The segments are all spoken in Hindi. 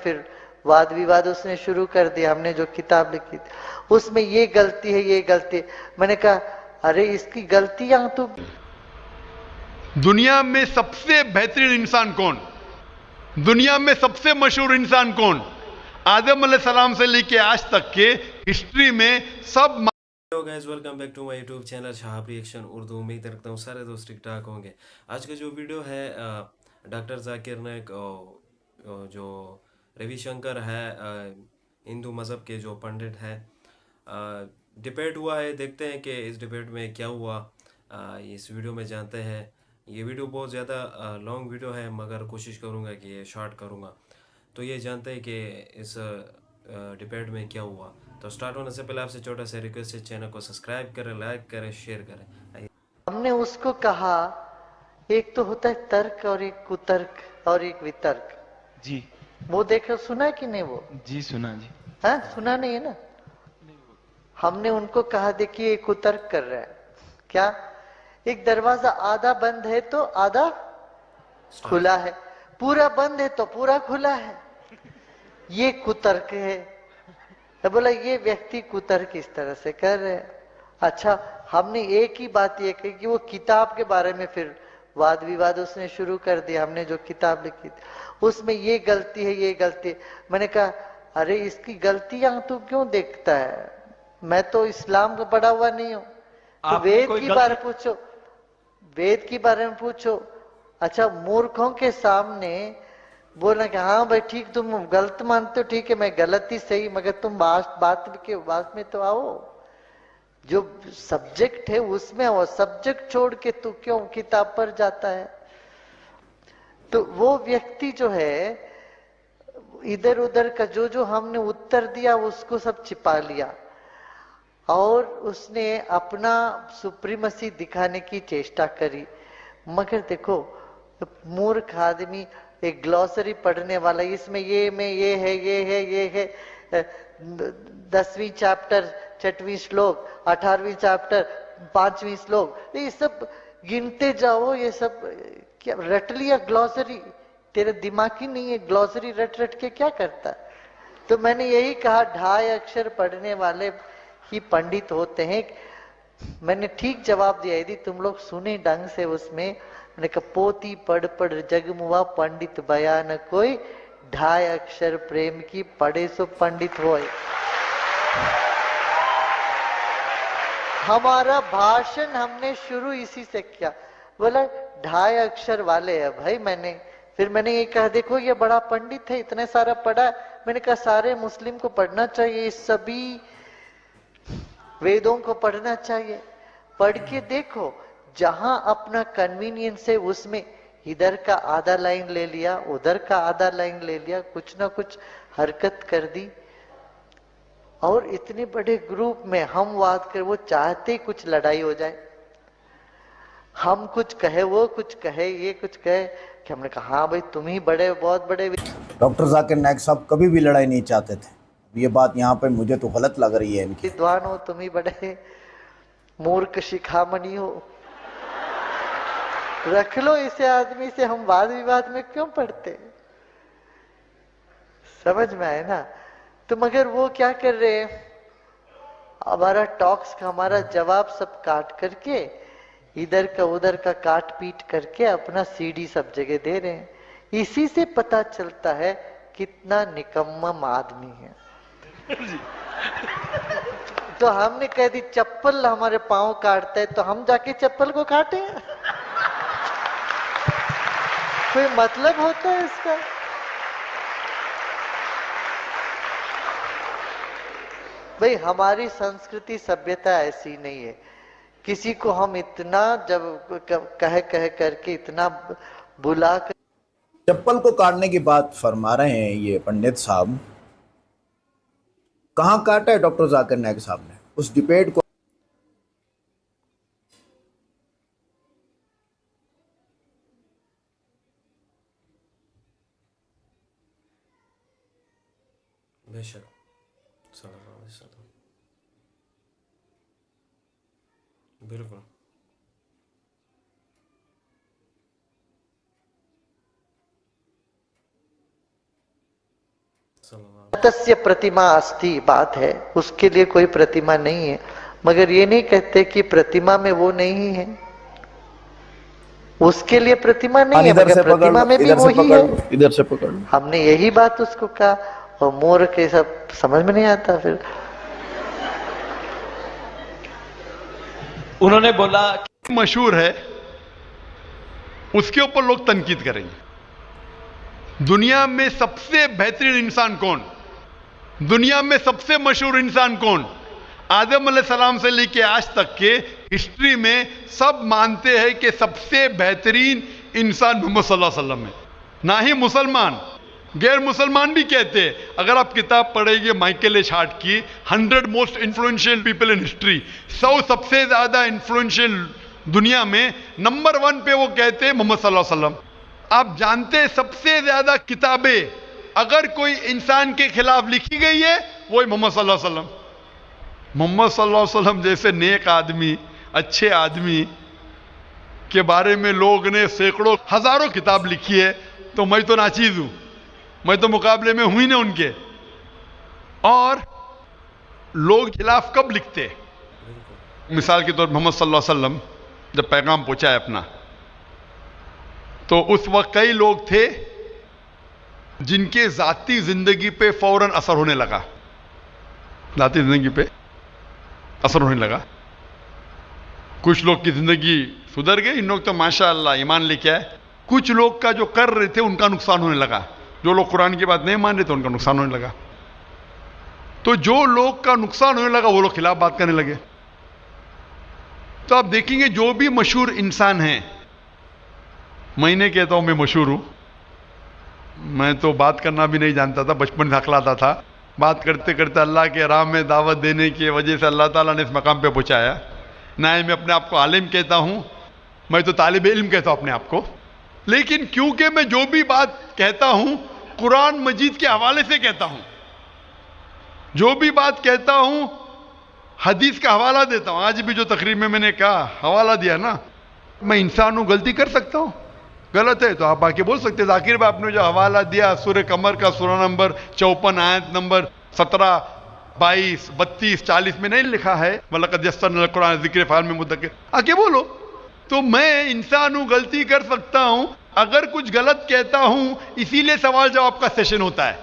फिर वाद विवाद उसने शुरू कर दिया। हमने जो किताब लिखी थी उसमें ये गलती है, ये गलती है। मैंने कहा अरे इसकी गलतियां तो दुनिया में सबसे बेहतरीन इंसान कौन, दुनिया में सबसे मशहूर इंसान कौन, आदम अलैहिस्सलाम से लेके आज तक के हिस्ट्री में सब। Hello guys, welcome back to my YouTube channel Shahab reaction Urdu. उम्मीद रखता हूँ सारे दोस्त ठीक ठाक होंगे। आज का जो वीडियो है डॉक्टर जाकिर नाइक जो रविशंकर है, हिंदू मज़हब के जो पंडित हैं, डिबेट हुआ है। देखते हैं कि इस डिबेट में क्या हुआ, इस वीडियो में जानते हैं। ये वीडियो बहुत ज़्यादा लॉन्ग वीडियो है, मगर कोशिश करूँगा कि ये शॉर्ट करूँगा। तो ये जानते हैं कि इस डिबेट में क्या हुआ। तो स्टार्ट होने से पहले आपसे छोटा सा रिक्वेस्ट है, चैनल को सब्सक्राइब करें, लाइक करें, शेयर करें। हमने उसको कहा एक तो होता है तर्क और एक कुतर्क और एक वितर्क। जी वो देखो, सुना है कि नहीं? वो जी सुना जी। हाँ, सुना नहीं है ना? हमने उनको कहा देखिए ये कुतर्क कर रहा है। क्या? एक दरवाजा आधा बंद है तो आधा खुला है, पूरा बंद है तो पूरा खुला है, ये कुतर्क है। तो बोला ये व्यक्ति कुतर्क इस तरह से कर रहे हैं। अच्छा, हमने एक ही बात ये कही कि वो किताब के बारे में फिर वाद विवाद उसने शुरू कर दिया। हमने जो किताब लिखी थी उसमें ये गलती है, ये गलती है। मैंने कहा अरे इसकी गलतियां तू क्यों देखता है? मैं तो इस्लाम का पढ़ा हुआ नहीं हूं। तो आपने वेद कोई की गलती बारे पूछो, वेद के बारे में पूछो। अच्छा, मूर्खों के सामने बोलना कि हाँ भाई ठीक, तुम गलत मानते हो, ठीक है मैं गलत ही सही, मगर तुम बात में तो आओ। जो सब्जेक्ट है उसमें आओ, सब्जेक्ट छोड़ के तू क्यों किताब पर जाता है? तो वो व्यक्ति जो है इधर उधर का जो जो हमने उत्तर दिया उसको सब छिपा लिया और उसने अपना सुप्रीमसी दिखाने की चेष्टा करी। मगर देखो, मूर्ख आदमी एक ग्लॉसरी पढ़ने वाला, इसमें ये में ये है, ये है, ये है, 10वीं चैप्टर 6वीं श्लोक, 18वीं चैप्टर 5वीं श्लोक, ये सब गिनते जाओ। ये सब क्या रट लिया ग्लॉसरी? तेरे दिमाग ही नहीं है, ग्लॉसरी रट रट के क्या करता? तो मैंने यही कहा 2.5 अक्षर पढ़ने वाले ही पंडित होते हैं। मैंने ठीक जवाब दिया, यदि तुम लोग सुने ढंग से उसमें, मैंने कहा पोती पढ़ पढ़ जगमुआ पंडित बयान कोई, 2.5 अक्षर प्रेम की पढ़े सो पंडित होए। हमारा भाषण हमने शुरू इसी से किया। बोला 2.5 अक्षर वाले है भाई। फिर मैंने ये कहा देखो ये बड़ा पंडित है, इतने सारा पढ़ा। मैंने कहा सारे मुस्लिम को पढ़ना चाहिए, सभी वेदों को पढ़ना चाहिए। पढ़ के देखो, जहां अपना कन्वीनियंस है उसमें इधर का आधा लाइन ले लिया, उधर का आधा लाइन ले लिया, कुछ ना कुछ हरकत कर दी। और इतने बड़े ग्रुप में हम बात कर, वो चाहते ही कुछ लड़ाई हो जाए, हम कुछ कहे वो कुछ कहे, ये कुछ कहे कि हमने कहा हाँ भाई तुम ही बड़े, बहुत बड़े। डॉक्टर जाकिर नाइक साहब कभी भी लड़ाई नहीं चाहते थे। ये बात यहाँ पे मुझे तो गलत लग रही है इनकी। विद्वान हो तुम ही बड़े, मूर्ख शिखामणि हो। रख लो इसे आदमी से, हम वाद विवाद में क्यों पड़ते? समझ में आए ना? तो मगर वो क्या कर रहे हैं, हमारा टॉक्स का हमारा जवाब सब काट करके, इधर का उधर का काट पीट करके अपना सीडी सब जगह दे रहे हैं। इसी से पता चलता है कितना निकम्मा आदमी है। तो हमने कह दी चप्पल हमारे पांव काटता है तो हम जाके चप्पल को काटे? कोई मतलब होता है इसका? भाई हमारी संस्कृति सभ्यता ऐसी नहीं है। किसी को हम इतना जब कह कह करके इतना बुला कर, चप्पल को काटने की बात फरमा रहे हैं ये पंडित साहब। कहाँ काटा है डॉक्टर जाकिर नाइक साहब ने उस डिबेट को? बेशक सल्लल्लाहु अलैहि वसल्लम, बिल्कुल। सल्लल्लाहु तस्य प्रतिमा अस्ति, बात है उसके लिए कोई प्रतिमा नहीं है, मगर ये नहीं कहते कि प्रतिमा में वो नहीं है, उसके लिए प्रतिमा नहीं है, मगर प्रतिमा में भी वही है। इधर से पकड़, हमने यही बात उसको कहा, और मोर के सब समझ में नहीं आता। फिर उन्होंने बोला मशहूर है, उसके ऊपर लोग तनकीद करेंगे। दुनिया में सबसे बेहतरीन इंसान कौन, दुनिया में सबसे मशहूर इंसान कौन, आदम अलैहिस्सलाम से लेके आज तक के हिस्ट्री में सब मानते हैं कि सबसे बेहतरीन इंसान मोहम्मद सल्लल्लाहु अलैहि वसल्लम है। ना ही मुसलमान, गैर मुसलमान भी कहते हैं। अगर आप किताब पढ़ेंगे माइकल एच हार्ट की 100 most influential people in history, 100 सबसे ज्यादा इन्फ्लुएंशियल दुनिया में, नंबर 1 पे वो कहते हैं मोहम्मद सल्लल्लाहु अलैहि वसल्लम। आप जानते हैं सबसे ज्यादा किताबें अगर कोई इंसान के खिलाफ लिखी गई है वो मोहम्मद सल्लल्लाहु अलैहि वसल्लम। मोहम्मद सल्लल्लाहु अलैहि वसल्लम जैसे नेक आदमी, अच्छे आदमी के बारे में लोग ने सैकड़ों हजारों किताब लिखी है, तो मैं तो नाचीज हूं, मैं तो मुकाबले में हुई ना उनके। और लोग खिलाफ कब लिखते हैं? मिसाल के तौर पर मोहम्मद सल्लल्लाहु अलैहि वसल्लम जब पैगाम पहुंचा है अपना, तो उस वक्त कई लोग थे जिनके जाती जिंदगी पे फौरन असर होने लगा, जाती जिंदगी पे असर होने लगा। कुछ लोग की जिंदगी सुधर गई, इन लोग तो माशाअल्लाह ईमान लेके आए। कुछ लोग का जो कर रहे थे उनका नुकसान होने लगा, जो लोग कुरान की बात नहीं मान रहे थे उनका नुकसान होने लगा। तो जो लोग का नुकसान होने लगा वो लोग खिलाफ बात करने लगे। तो आप देखेंगे जो भी मशहूर इंसान है, मैं नहीं कहता हूं मैं मशहूर हूं, मैं तो बात करना भी नहीं जानता था, बचपन से हकलाता था। बात करते करते अल्लाह के राह में दावत देने की वजह से अल्लाह ताला ने इस मकाम पे पहुंचाया। ना ही मैं अपने आप को आलिम कहता हूं, मैं तो तालिब इल्म कहता हूं अपने आप को। लेकिन क्योंकि मैं जो भी बात कहता हूं कुरान मजीद के हवाले से कहता हूं, जो भी बात कहता हूं हदीस का हवाला देता हूं। आज भी जो तकरीर में मैंने कहा हवाला दिया ना, मैं इंसान हूं, गलती कर सकता हूं, गलत है तो आप आके बोल सकते हैं। जाकिर भाई आपने जो हवाला दिया सूरह कमर का सूरा नंबर 54 आयत नंबर 17, 22, 32, 40 में नहीं लिखा है वलक़द यस्सरनल कुरान ज़िक्र फ़हल मिन मुद्दकिर, आके बोलो। तो मैं इंसान हूं, गलती कर सकता हूं, अगर कुछ गलत कहता हूं इसीलिए सवाल जवाब का सेशन होता है।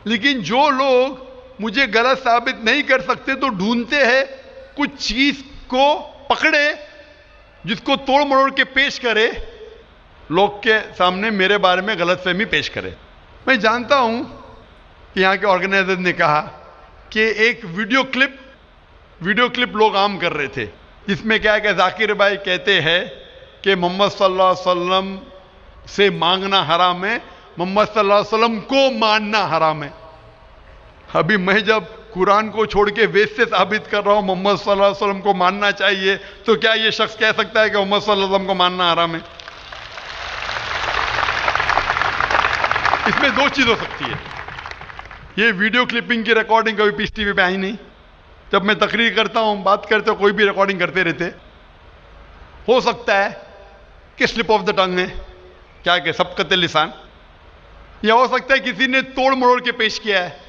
लेकिन जो लोग मुझे गलत साबित नहीं कर सकते तो ढूंढते हैं कुछ चीज को पकड़े जिसको तोड़ मरोड़ के पेश करे, लोग के सामने मेरे बारे में गलतफहमी पेश करे। मैं जानता हूं कि यहाँ के ऑर्गेनाइजर ने कहा कि एक वीडियो क्लिप लोग आम कर रहे थे, जिसमें क्या है कि जाकिर भाई कहते हैं कि मोहम्मद सल्लल्लाहु अलैहि वसल्लम से मांगना हराम है, मोहम्मद सल्लल्लाहु अलैहि वसल्लम को मानना हराम है। अभी मैं जब कुरान को छोड़ के वेद से साबित कर रहा हूं मोहम्मद सल्लल्लाहु अलैहि वसल्लम को मानना चाहिए, तो क्या ये शख्स कह सकता है कि मोहम्मद सल्लल्लाहु अलैहि वसल्लम को मानना हराम है? इसमें दो चीज हो सकती है। ये वीडियो क्लिपिंग की रिकॉर्डिंग कभी पीस टीवी पे आई नहीं। जब मैं तकरीर करता हूं, बात करते हो, कोई भी रिकॉर्डिंग करते रहते, हो सकता है कि स्लिप ऑफ द टंग है, क्या कि सबकत लिसान, या हो सकता है किसी ने तोड़ मरोड़ के पेश किया है।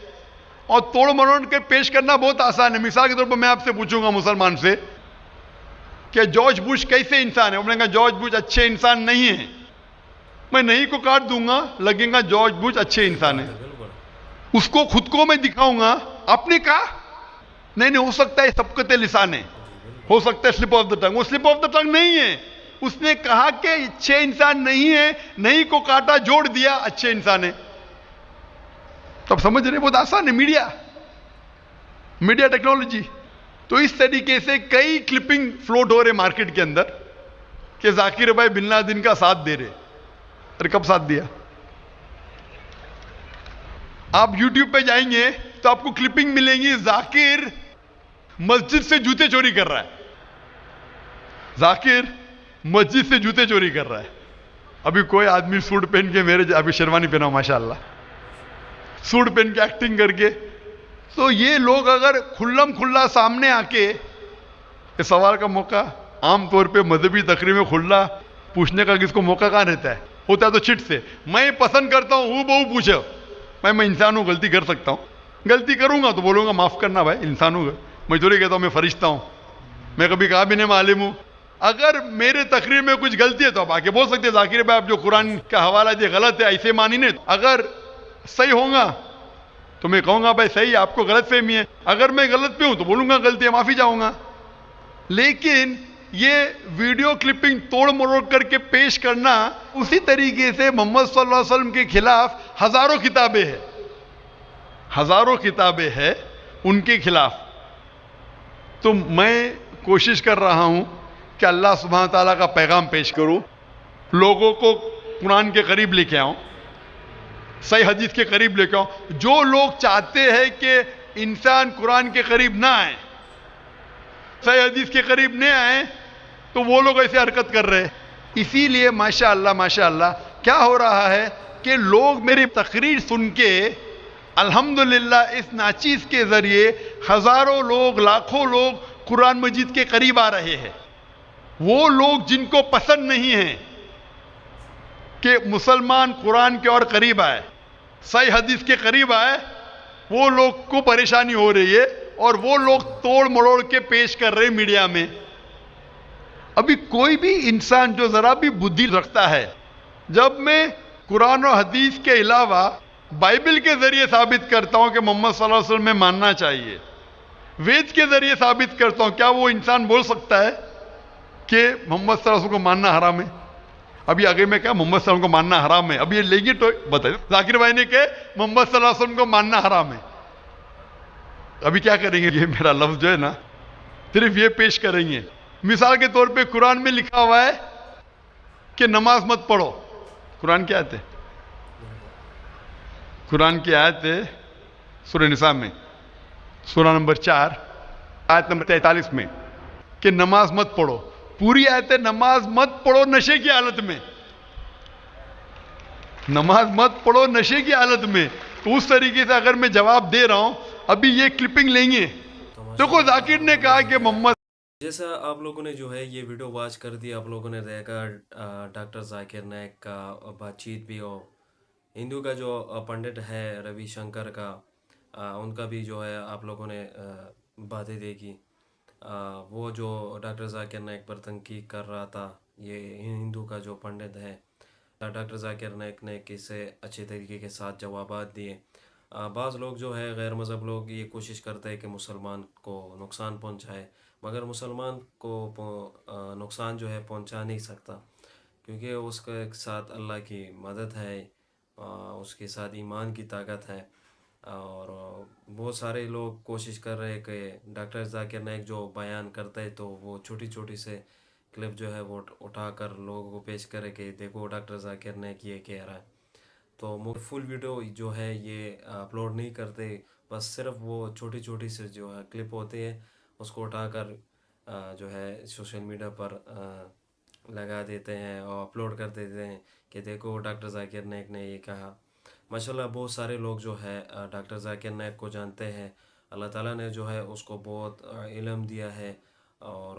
और तोड़ मरोड़ के पेश करना बहुत आसान है। मिसाल के तौर पर मैं आपसे पूछूंगा मुसलमान से कि जॉर्ज बुश कैसे इंसान है, उन्होंने कहा जॉर्ज बुश अच्छे इंसान नहीं है, मैं नहीं को काट दूंगा, लगेगा जॉर्ज बुश अच्छे इंसान है। उसको खुद को मैं दिखाऊंगा, आपने कहा नहीं नहीं, हो सकता है सबकत लिसान है, हो सकता है स्लिप ऑफ द टंग। वो स्लिप ऑफ द टंग नहीं है, उसने कहा कि अच्छे इंसान नहीं है, नहीं को काटा जोड़ दिया अच्छे इंसान है। तब समझ रहे, बहुत आसान है। Media technology. तो इस तरीके से कई क्लिपिंग फ्लोट हो रहे मार्केट के अंदर कि जाकिर भाई बिन लादेन का साथ दे रहे। अरे कब साथ दिया? आप YouTube पे जाएंगे तो आपको क्लिपिंग मिलेंगी, जाकिर मस्जिद से जूते चोरी कर रहा है, जाकिर मस्जिद से जूते चोरी कर रहा है। अभी कोई आदमी सूट पहन के, मेरे अभी शेरवानी पहना माशाल्लाह, सूट पहन के एक्टिंग करके, तो ये लोग अगर खुल्लम खुल्ला सामने आके, इस सवाल का मौका आमतौर पे मजहबी तकरीर में खुल्ला पूछने का किसको मौका कहां रहता है? होता है तो चिट से। मैं पसंद करता हूं हूं बहु पूछो, भाई मैं इंसान हूँ, गलती कर सकता हूँ, गलती करूंगा तो बोलूंगा माफ करना भाई, इंसान हूँ। मैं थोड़ी कहता हूँ मैं फरिश्ता हूँ, मैं कभी कहा भी नहीं मालिम हूँ। अगर मेरे तकरीर में कुछ गलती है तो आप आके बोल सकते हैं जाकिर भाई आप जो कुरान का हवाला दिया गलत है, ऐसे मानी नहीं। अगर सही होगा तो मैं कहूंगा भाई सही, आपको गलत फहमी है। अगर मैं गलत पे हूं तो बोलूंगा गलती है, माफी चाहूंगा। लेकिन ये वीडियो क्लिपिंग तोड़ मरोड़ करके पेश करना, उसी तरीके से मोहम्मद सल्लल्लाहु अलैहि वसल्लम के खिलाफ हजारों किताबें हैं, हजारों किताबें हैं उनके खिलाफ। तो मैं कोशिश कर रहा हूं कि अल्लाह सुब्हान ताला का पैगाम पेश करूं, लोगों को कुरान के करीब लेके आऊं, सही हदीस के करीब लेके आऊं। जो लोग चाहते हैं कि इंसान कुरान के करीब ना आए, सही हदीस के करीब नहीं आए, तो वो लोग ऐसे हरकत कर रहे हैं। इसीलिए माशाअल्लाह क्या हो रहा है कि लोग मेरी तकरीर सुन के अल्हम्दुलिल्लाह इस नाचीज के जरिए हजारों लोग, लाखों लोग कुरान मजीद के करीब आ रहे हैं। वो लोग जिनको पसंद नहीं है कि मुसलमान कुरान के और करीब आए, सही हदीस के करीब आए, वो लोग को परेशानी हो रही है और वो लोग तोड़ मरोड़ के पेश कर रहे हैं मीडिया में। अभी कोई भी इंसान जो जरा भी बुद्धि रखता है, जब मैं कुरान और हदीस के अलावा बाइबल के जरिए साबित करता हूं कि मोहम्मद सल्लल्लाहु अलैहि वसल्लम में मानना चाहिए, वेद के जरिए साबित करता हूं, क्या वो इंसान बोल सकता है कि मोहम्मद सल्लल्लाहु अलैहि वसल्लम को मानना हराम है? अभी आगे मैं क्या मोहम्मद सल्लल्लाहु अलैहि वसल्लम को मानना हराम है, अब ये लेंगे तो बताइए। जाकिर भाई ने कहा मोहम्मद सल्लल्लाहु अलैहि वसल्लम को मानना हराम है, अभी क्या करेंगे? ये मेरा लफ्ज जो है ना, सिर्फ ये पेश करेंगे। मिसाल के तौर पे कुरान में लिखा हुआ है कि नमाज मत पढ़ो, कुरान की आयत है, कुरान की आयत है सूरह निसा में, सूरह नंबर 4 आयत नंबर 43 में, कि नमाज मत पढ़ो। पूरी आयत है नमाज मत पढ़ो नशे की हालत में, नमाज मत पढ़ो नशे की हालत में। तो उस तरीके से अगर मैं जवाब दे रहा हूं, अभी ये क्लिपिंग लेंगे। देखो जाकिर ने कहा कि मोहम्मद, जैसा आप लोगों ने जो है ये वीडियो वॉच कर दी, आप लोगों ने देखा डॉक्टर जाकिर नाइक का बातचीत भी, और हिंदू का जो पंडित है रविशंकर का, उनका भी जो है आप लोगों ने बातें देखी। वो जो डॉक्टर जाकिर नाइक पर तनकीद कर रहा था, ये हिंदू का जो पंडित है, डॉक्टर जाकिर नाइक ने किसे अच्छे तरीके के साथ जवाबात दिए। बाज़ लोग जो है गैर मज़हब लोग ये कोशिश करते हैं कि मुसलमान को नुकसान पहुंचाए, मगर मुसलमान को नुकसान जो है पहुंचा नहीं सकता, क्योंकि उसके साथ अल्लाह की मदद है, उसके साथ ईमान की ताकत है। और बहुत सारे लोग कोशिश कर रहे हैं कि डॉक्टर जाकिर नाइक जो बयान करते हैं तो वो छोटी छोटी से क्लिप जो है वो उठाकर लोगों को पेश करे कि देखो डॉक्टर जाकिर नाइक ये कह रहा है। तो फुल वीडियो जो है ये अपलोड नहीं करते, बस सिर्फ वो छोटी छोटी से जो है क्लिप होती है उसको उठाकर जो है सोशल मीडिया पर लगा देते हैं और अपलोड कर देते हैं कि देखो डॉक्टर जाकिर नाइक ने ये कहा। माशाल्लाह बहुत सारे लोग जो है डॉक्टर जाकिर नाइक को जानते हैं, अल्लाह ताला ने जो है उसको बहुत इल्म दिया है और